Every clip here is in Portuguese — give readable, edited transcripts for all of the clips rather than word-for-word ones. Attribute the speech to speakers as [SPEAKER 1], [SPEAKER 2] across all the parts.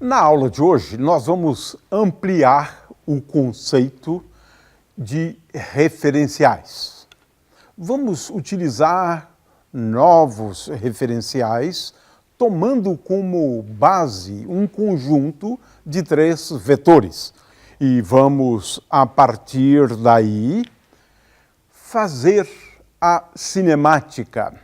[SPEAKER 1] Na aula de hoje, nós vamos ampliar o conceito de referenciais. Vamos utilizar novos referenciais, tomando como base um conjunto de 3 vetores. E vamos, a partir daí, fazer a cinemática.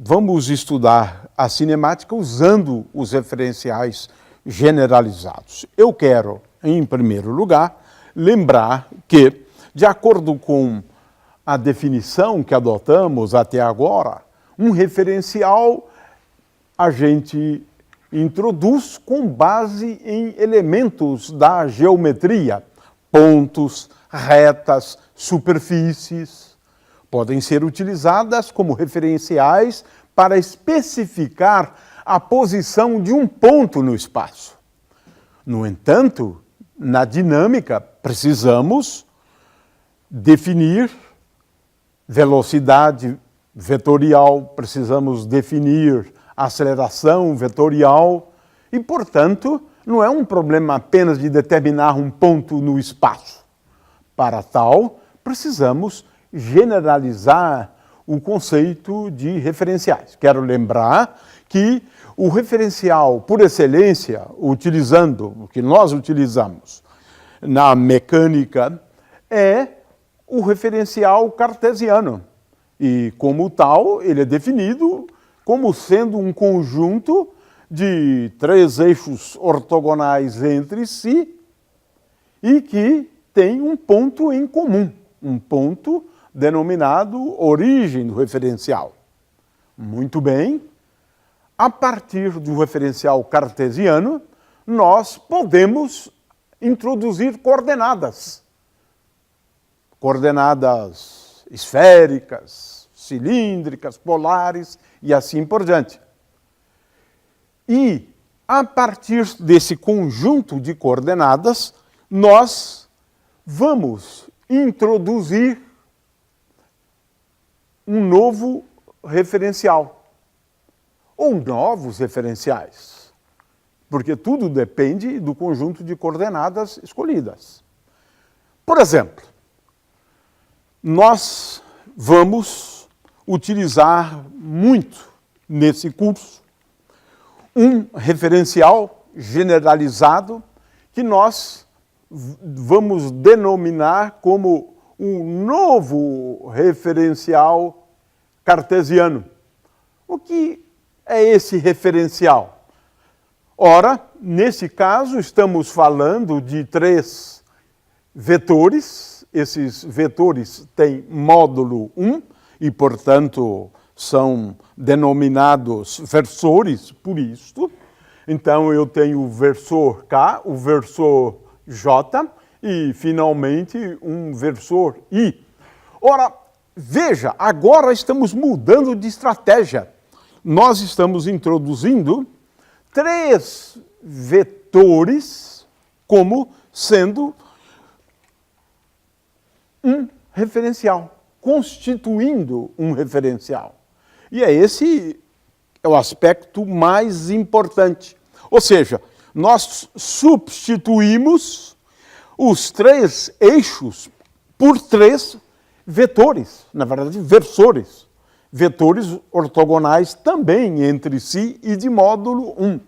[SPEAKER 1] Vamos estudar a cinemática usando os referenciais generalizados. Eu quero, em primeiro lugar, lembrar que, de acordo com a definição que adotamos até agora, um referencial a gente introduz com base em elementos da geometria, pontos, retas, superfícies. Podem ser utilizadas como referenciais para especificar a posição de um ponto no espaço. No entanto, na dinâmica, precisamos definir velocidade vetorial, precisamos definir aceleração vetorial e, portanto, não é um problema apenas de determinar um ponto no espaço. Para tal, precisamos generalizar o conceito de referenciais. Quero lembrar que o referencial por excelência, utilizando o que nós utilizamos na mecânica, é o referencial cartesiano. E, como tal, ele é definido como sendo um conjunto de 3 eixos ortogonais entre si e que tem um ponto em comum, um ponto denominado origem do referencial. Muito bem, a partir do referencial cartesiano, nós podemos introduzir coordenadas. Coordenadas esféricas, cilíndricas, polares e assim por diante. E, a partir desse conjunto de coordenadas, nós vamos introduzir um novo referencial, ou novos referenciais, porque tudo depende do conjunto de coordenadas escolhidas. Por exemplo, nós vamos utilizar muito nesse curso um referencial generalizado que nós vamos denominar como um novo referencial cartesiano. O que é esse referencial? Ora, nesse caso, estamos falando de 3 vetores. Esses vetores têm módulo 1 e, portanto, são denominados versores por isto. Então, eu tenho o versor K, o versor J e, finalmente, um versor I. Ora, veja, agora estamos mudando de estratégia. Nós estamos introduzindo 3 vetores como sendo um referencial, constituindo um referencial. E esse é o aspecto mais importante. Ou seja, nós substituímos os 3 eixos por 3 vetores, na verdade, versores. Vetores ortogonais também entre si e de módulo 1.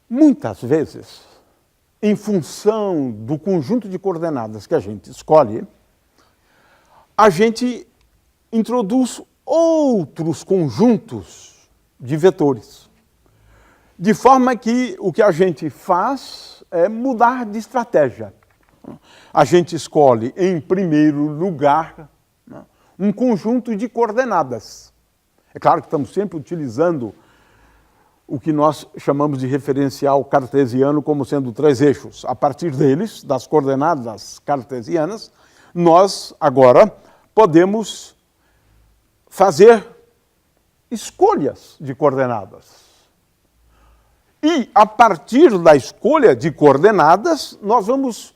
[SPEAKER 1] Muitas vezes, em função do conjunto de coordenadas que a gente escolhe, a gente introduz outros conjuntos de vetores. De forma que o que a gente faz é mudar de estratégia. A gente escolhe, em primeiro lugar, um conjunto de coordenadas. É claro que estamos sempre utilizando o que nós chamamos de referencial cartesiano como sendo 3 eixos. A partir deles, das coordenadas cartesianas, nós agora podemos fazer escolhas de coordenadas. E, a partir da escolha de coordenadas, nós vamos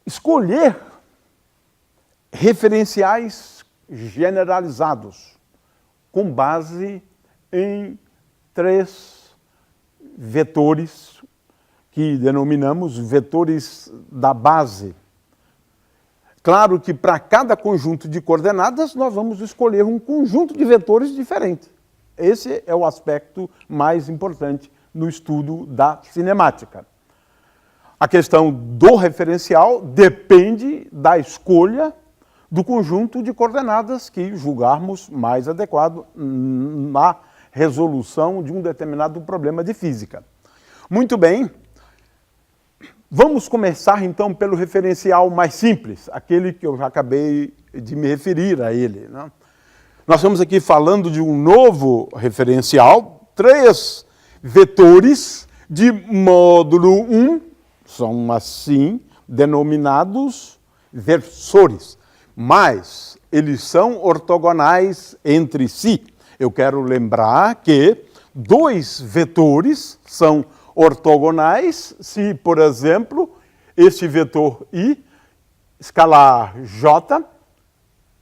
[SPEAKER 1] escolher referenciais generalizados com base em 3 vetores que denominamos vetores da base. Claro que para cada conjunto de coordenadas nós vamos escolher um conjunto de vetores diferente. Esse é o aspecto mais importante no estudo da cinemática. A questão do referencial depende da escolha do conjunto de coordenadas que julgarmos mais adequado na resolução de um determinado problema de física. Muito bem, vamos começar então pelo referencial mais simples, aquele que eu já acabei de me referir a ele, né? Nós estamos aqui falando de um novo referencial, 3 vetores de módulo 1, são assim denominados versores, mas eles são ortogonais entre si. Eu quero lembrar que 2 vetores são ortogonais se, por exemplo, este vetor I, escalar J,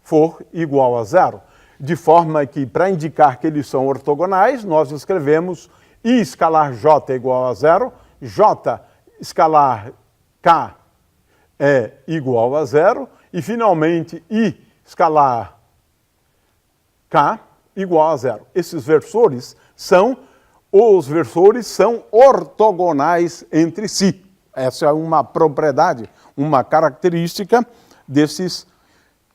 [SPEAKER 1] for igual a 0. De forma que, para indicar que eles são ortogonais, nós escrevemos I escalar J igual a 0, J escalar K é igual a 0, e, finalmente, I escalar K igual a 0. Esses versores são ortogonais entre si. Essa é uma propriedade, uma característica desses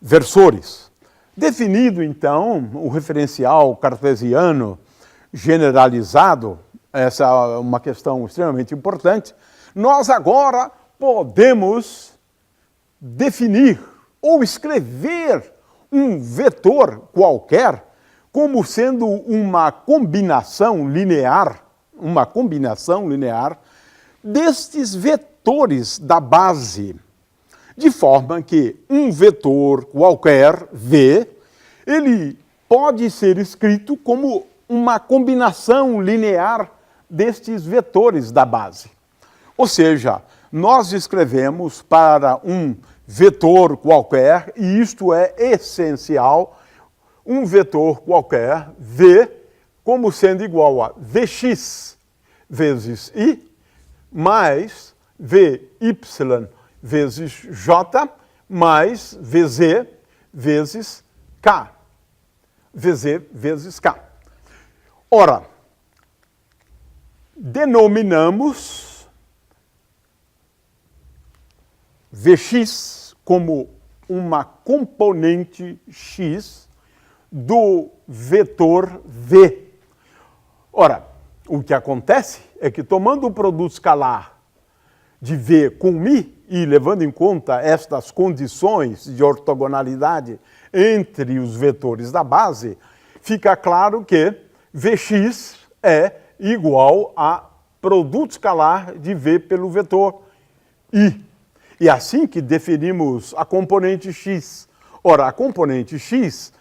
[SPEAKER 1] versores. Definido, então, o referencial cartesiano generalizado, essa é uma questão extremamente importante, nós agora podemos definir ou escrever um vetor qualquer como sendo uma combinação linear destes vetores da base, de forma que um vetor qualquer, V, ele pode ser escrito como uma combinação linear destes vetores da base. Ou seja, nós escrevemos para um vetor qualquer, e isto é essencial, um vetor qualquer, V, como sendo igual a Vx vezes I, mais Vy vezes J, mais Vz vezes K. Vz vezes K. Ora, denominamos Vx como uma componente x do vetor V. Ora, o que acontece é que, tomando o produto escalar de V com I e levando em conta estas condições de ortogonalidade entre os vetores da base, fica claro que Vx é igual a produto escalar de V pelo vetor I. E assim que definimos a componente x. Ora, a componente x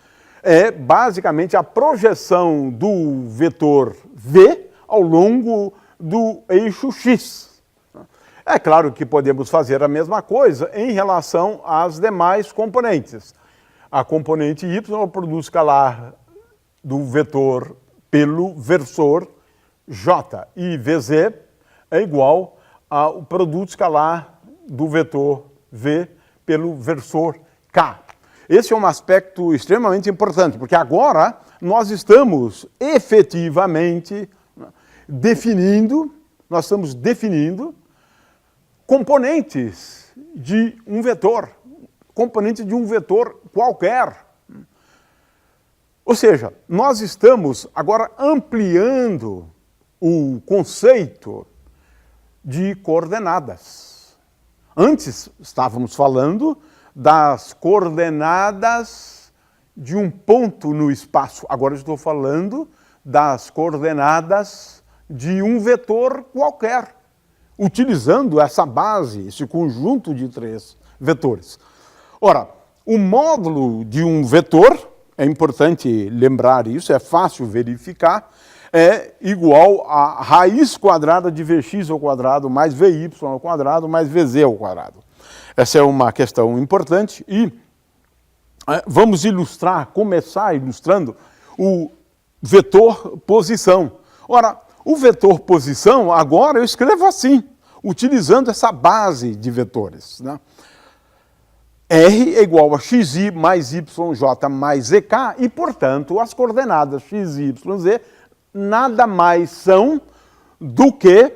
[SPEAKER 1] é basicamente a projeção do vetor V ao longo do eixo x. É claro que podemos fazer a mesma coisa em relação às demais componentes. A componente y é o produto escalar do vetor pelo versor j, e Vz é igual ao produto escalar do vetor V pelo versor K. Esse é um aspecto extremamente importante, porque agora nós estamos efetivamente definindo componentes de um vetor, qualquer. Ou seja, nós estamos agora ampliando o conceito de coordenadas. Antes estávamos falando das coordenadas de um ponto no espaço. Agora estou falando das coordenadas de um vetor qualquer, utilizando essa base, esse conjunto de 3 vetores. Ora, o módulo de um vetor, é importante lembrar isso, é fácil verificar, é igual a raiz quadrada de Vx ao quadrado mais Vy ao quadrado mais Vz ao quadrado. Essa é uma questão importante e vamos começar ilustrando o vetor posição. Ora, O vetor posição, agora eu escrevo assim, utilizando essa base de vetores, né? R é igual a xi mais yj mais zk e, portanto, as coordenadas x, y, z nada mais são do que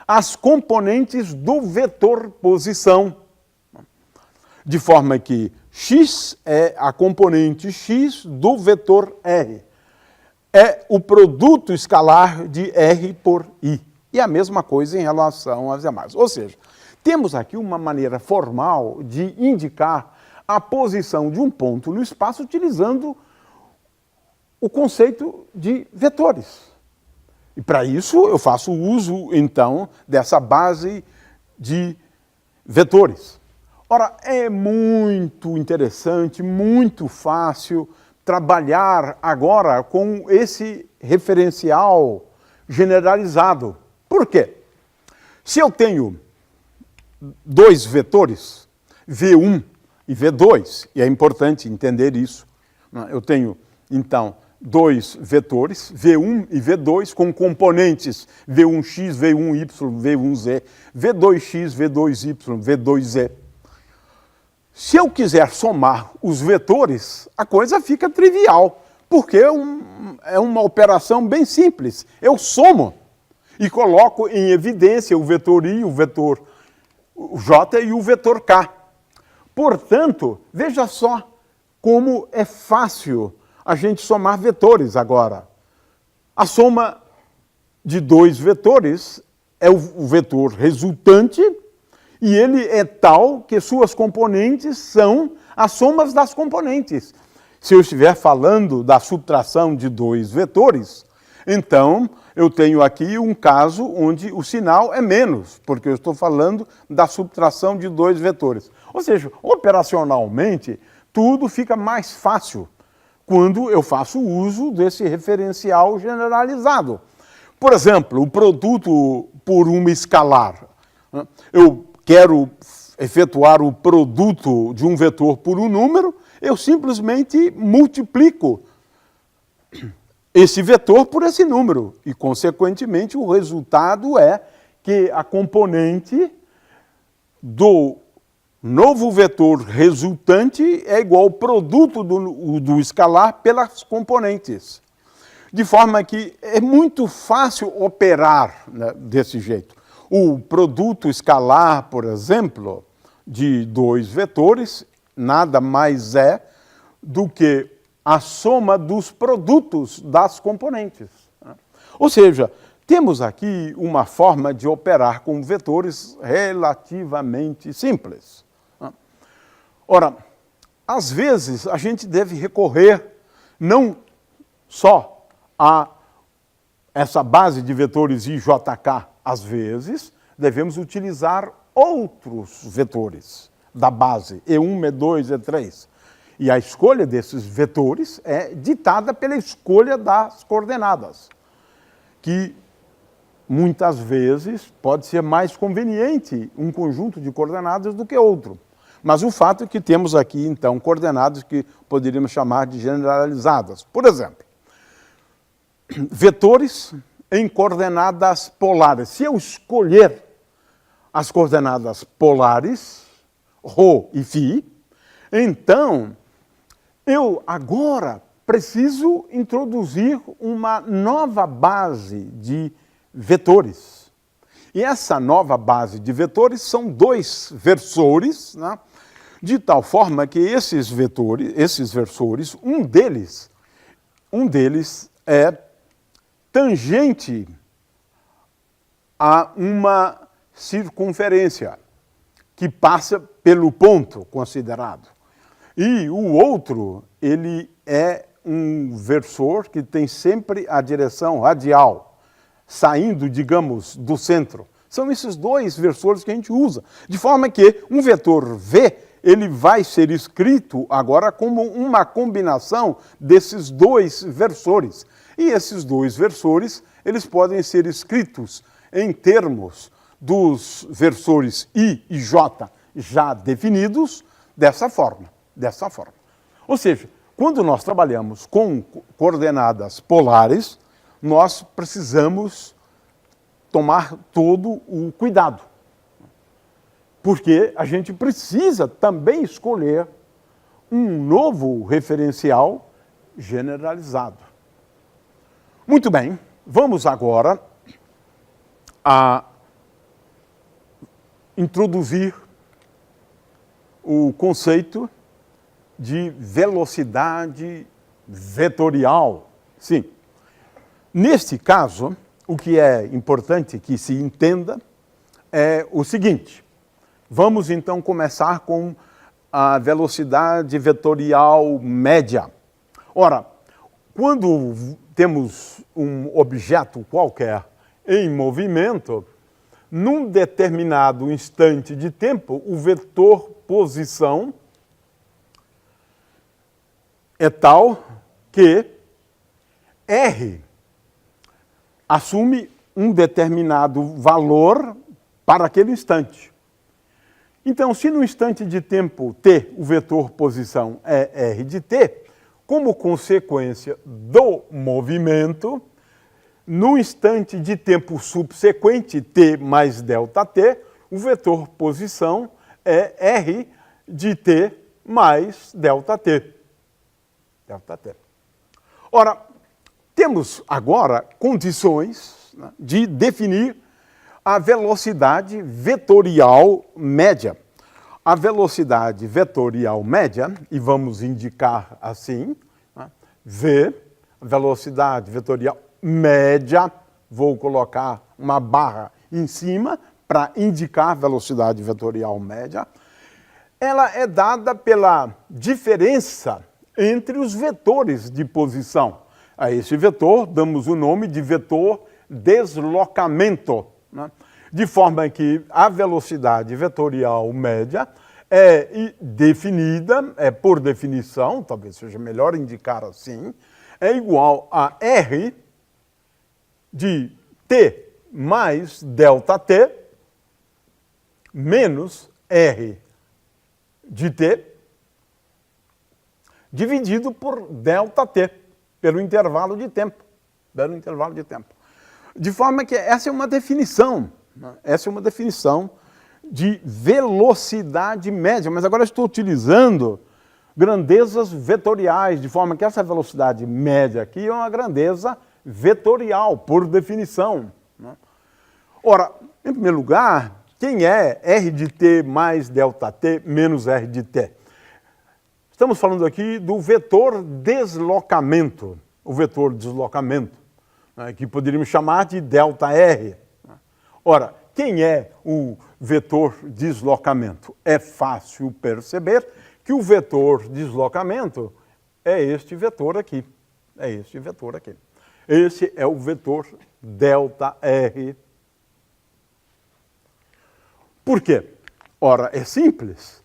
[SPEAKER 1] as componentes do vetor posição. De forma que x é a componente x do vetor R. É o produto escalar de R por I. E a mesma coisa em relação às demais. Ou seja, temos aqui uma maneira formal de indicar a posição de um ponto no espaço utilizando o conceito de vetores. E para isso eu faço uso, então, dessa base de vetores. Ora, é muito interessante, muito fácil trabalhar agora com esse referencial generalizado. Por quê? Se eu tenho dois vetores, V1 e V2, e é importante entender isso, eu tenho, então, dois vetores, V1 e V2, com componentes V1x, V1y, V1z, V2x, V2y, V2z. Se eu quiser somar os vetores, a coisa fica trivial, porque é uma operação bem simples. Eu somo e coloco em evidência o vetor I, o vetor J e o vetor K. Portanto, veja só como é fácil a gente somar vetores agora. A soma de dois vetores é o vetor resultante e ele é tal que suas componentes são as somas das componentes. Se eu estiver falando da subtração de dois vetores, então eu tenho aqui um caso onde o sinal é menos, porque eu estou falando da subtração de dois vetores. Ou seja, operacionalmente, tudo fica mais fácil quando eu faço uso desse referencial generalizado. Por exemplo, o produto por uma escalar. Eu quero efetuar o produto de um vetor por um número, eu simplesmente multiplico esse vetor por esse número. E, consequentemente, o resultado é que a componente do novo vetor resultante é igual ao produto do escalar pelas componentes. De forma que é muito fácil operar, né, desse jeito. O produto escalar, por exemplo, de dois vetores, nada mais é do que a soma dos produtos das componentes. Ou seja, temos aqui uma forma de operar com vetores relativamente simples. Ora, às vezes a gente deve recorrer não só a essa base de vetores IJK, às vezes devemos utilizar outros vetores da base, E1, E2, E3. E a escolha desses vetores é ditada pela escolha das coordenadas, que muitas vezes pode ser mais conveniente um conjunto de coordenadas do que outro. Mas o fato é que temos aqui, então, coordenadas que poderíamos chamar de generalizadas. Por exemplo, vetores em coordenadas polares. Se eu escolher as coordenadas polares, ρ e φ, então eu agora preciso introduzir uma nova base de vetores. E essa nova base de vetores são dois versores, né? De tal forma que esses versores, um deles é tangente a uma circunferência que passa pelo ponto considerado. E o outro, ele é um versor que tem sempre a direção radial, saindo, digamos, do centro. São esses dois versores que a gente usa. De forma que um vetor V, ele vai ser escrito agora como uma combinação desses dois versores. E esses dois versores, eles podem ser escritos em termos dos versores I e J já definidos dessa forma. Ou seja, quando nós trabalhamos com coordenadas polares, nós precisamos tomar todo o cuidado. Porque a gente precisa também escolher um novo referencial generalizado. Muito bem, vamos agora a introduzir o conceito de velocidade vetorial. Sim. Neste caso, o que é importante que se entenda é o seguinte. Vamos então começar com a velocidade vetorial média. Ora, quando temos um objeto qualquer em movimento, num determinado instante de tempo, o vetor posição é tal que R assume um determinado valor para aquele instante. Então, se no instante de tempo t o vetor posição é R de t, como consequência do movimento, no instante de tempo subsequente, t mais ΔT, o vetor posição é R de t mais ΔT. ΔT. Ora, temos agora condições, né, de definir a velocidade vetorial média. A velocidade vetorial média, e vamos indicar assim, né, V, velocidade vetorial média, vou colocar uma barra em cima para indicar velocidade vetorial média, ela é dada pela diferença entre os vetores de posição. A esse vetor damos o nome de vetor deslocamento, né? De forma que a velocidade vetorial média é definida, por definição, talvez seja melhor indicar assim, é igual a R de t mais ΔT menos R de t dividido por ΔT, pelo intervalo de tempo. De forma que essa é uma definição, né? Essa é uma definição de velocidade média, mas agora estou utilizando grandezas vetoriais, de forma que essa velocidade média aqui é uma grandeza vetorial, por definição, né? Ora, em primeiro lugar, quem é R de t mais ΔT menos R de t? Estamos falando aqui do vetor deslocamento, o vetor deslocamento, né, que poderíamos chamar de ΔR. Ora, quem é o vetor deslocamento? É fácil perceber que o vetor deslocamento é este vetor aqui. Esse é o vetor ΔR. Por quê? Ora, é simples.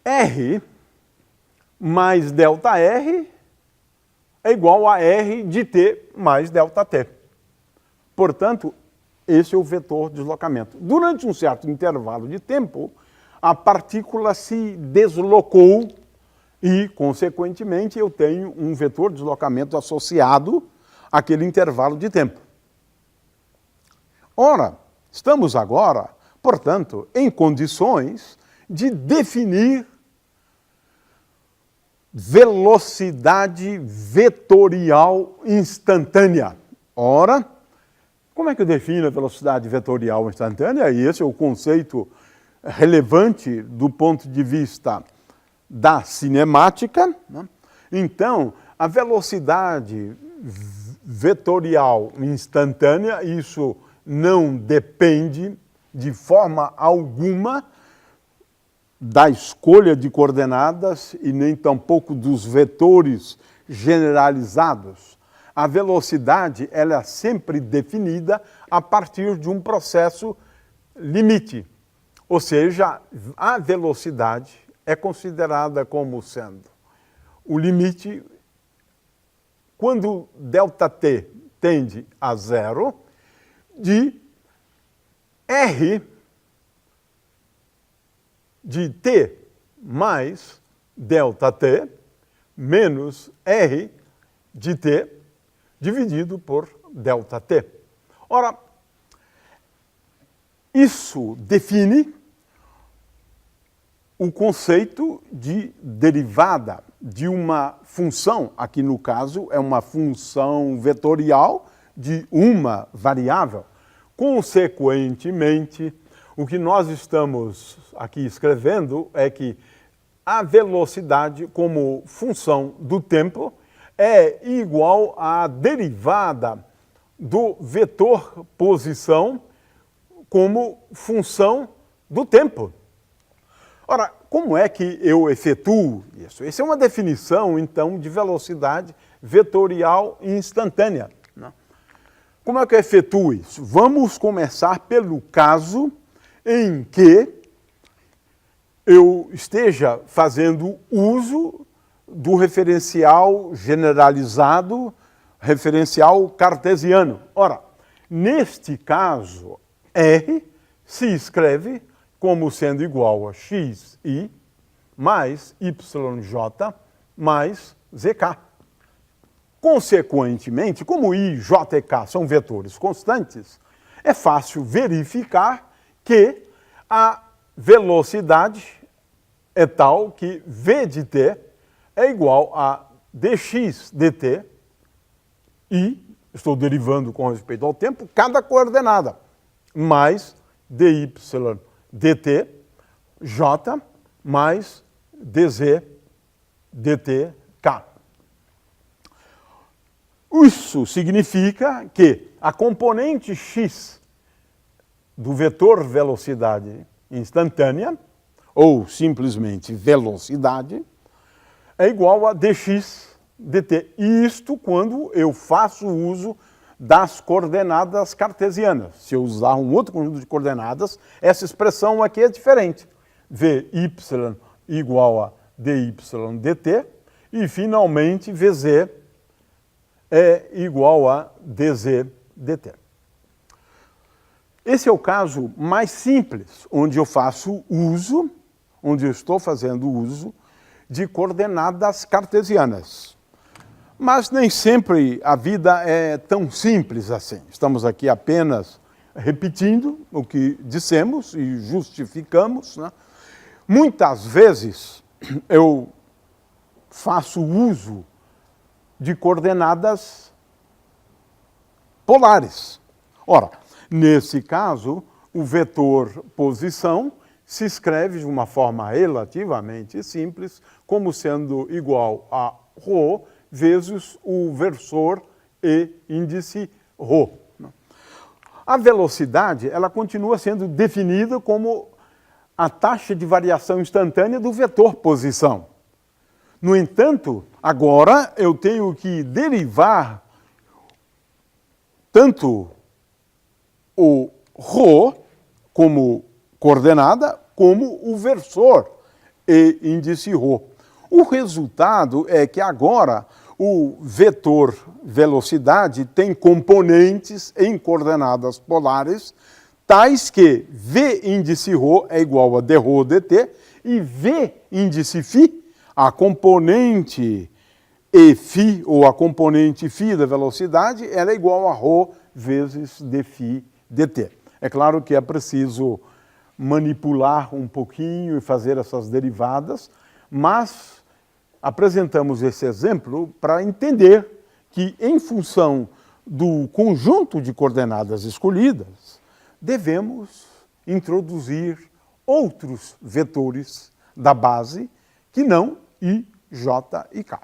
[SPEAKER 1] R mais ΔR é igual a R de t mais ΔT. Portanto, esse é o vetor deslocamento. Durante um certo intervalo de tempo, a partícula se deslocou e, consequentemente, eu tenho um vetor deslocamento associado àquele intervalo de tempo. Ora, estamos agora, portanto, em condições de definir velocidade vetorial instantânea. Ora, como é que eu defino a velocidade vetorial instantânea? E esse é o conceito relevante do ponto de vista da cinemática, né? Então, a velocidade vetorial instantânea, isso não depende de forma alguma da escolha de coordenadas e nem tampouco dos vetores generalizados. A velocidade ela é sempre definida a partir de um processo limite. Ou seja, a velocidade é considerada como sendo o limite quando ΔT tende a zero de R de t mais ΔT menos R de t dividido por ΔT. Ora, isso define o conceito de derivada de uma função, aqui no caso é uma função vetorial de uma variável. Consequentemente, o que nós estamos aqui escrevendo é que a velocidade como função do tempo é igual à derivada do vetor posição como função do tempo. Ora, como é que eu efetuo isso? Essa é uma definição, então, de velocidade vetorial instantânea. Como é que eu efetuo isso? Vamos começar pelo caso em que eu esteja fazendo uso do referencial generalizado, referencial cartesiano. Ora, neste caso, R se escreve como sendo igual a xi mais yj mais zk. Consequentemente, como I, J e K são vetores constantes, é fácil verificar que a velocidade é tal que V de t é igual a dx dt e, estou derivando com respeito ao tempo, cada coordenada, mais dy dt, j, mais dz dt k. Isso significa que a componente x do vetor velocidade instantânea, ou simplesmente velocidade, é igual a dx dt. Isto quando eu faço uso das coordenadas cartesianas. Se eu usar um outro conjunto de coordenadas, essa expressão aqui é diferente. Vy igual a dy dt e, finalmente, vz é igual a dz dt. Esse é o caso mais simples, onde eu faço uso, onde eu estou fazendo uso de coordenadas cartesianas. Mas nem sempre a vida é tão simples assim. Estamos aqui apenas repetindo o que dissemos e justificamos, né? Muitas vezes eu faço uso de coordenadas polares. Ora, nesse caso, o vetor posição se escreve de uma forma relativamente simples, como sendo igual a ρ vezes o versor e índice ρ. A velocidade, ela continua sendo definida como a taxa de variação instantânea do vetor posição. No entanto, agora eu tenho que derivar tanto o ρ como coordenada, como o versor e índice ρ. O resultado é que agora o vetor velocidade tem componentes em coordenadas polares, tais que V índice ρ é igual a dρ dt e V índice φ, a componente Eφ ou a componente φ da velocidade, ela é igual a ρ vezes dφ dt. É claro que é preciso manipular um pouquinho e fazer essas derivadas, mas apresentamos esse exemplo para entender que, em função do conjunto de coordenadas escolhidas, devemos introduzir outros vetores da base que não I, J e K.